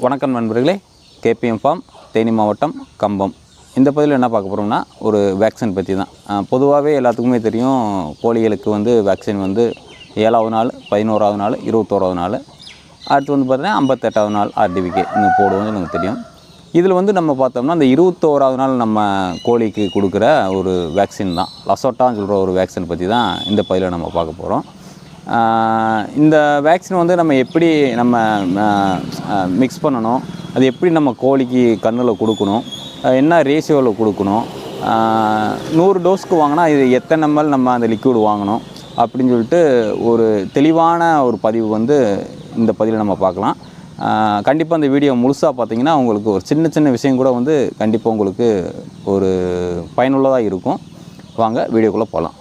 வணக்கம் நண்பர்களே, KPM form Theni மாவட்டம் கம்பம். இந்த பதிவில் என்ன பார்க்க போகிறோம்னா ஒரு வேக்சின் பற்றி தான். பொதுவாகவே எல்லாத்துக்குமே தெரியும், கோழிகளுக்கு வந்து வேக்சின் வந்து 7வது நாள், 11வது நாள், 21வது நாள், அடுத்து வந்து பார்த்தீங்கன்னா 58வது நாள் ஆர்டிவிகே இன்னும் போடுவோம்னு எனக்கு தெரியும். இதில் வந்து நம்ம பார்த்தோம்னா அந்த 21வது நாள் நம்ம கோழிக்கு கொடுக்குற ஒரு வேக்சின் தான், லசோட்டான்னு சொல்கிற ஒரு வேக்சின் பற்றி தான் இந்த பதிவில் நம்ம பார்க்க போகிறோம். இந்த வேக்சின் வந்து நம்ம எப்படி மிக்ஸ் பண்ணணும், அது எப்படி நம்ம கோழிக்கு கண்ணில் கொடுக்கணும், என்ன ரேஷியோவில் கொடுக்கணும், 100 டோஸ்க்கு வாங்கினா இது எத்தனை ml நம்ம அந்த லிக்விட் வாங்கணும் அப்படின்னு சொல்லிட்டு ஒரு தெளிவான ஒரு பதிவு வந்து இந்த பதிவில் நம்ம பார்க்கலாம். கண்டிப்பாக அந்த வீடியோ முழுசாக பார்த்தீங்கன்னா உங்களுக்கு ஒரு சின்ன சின்ன விஷயம் கூட வந்து கண்டிப்பாக உங்களுக்கு ஒரு பயனுள்ளதாக இருக்கும். வாங்க வீடியோக்குள்ளே போகலாம்.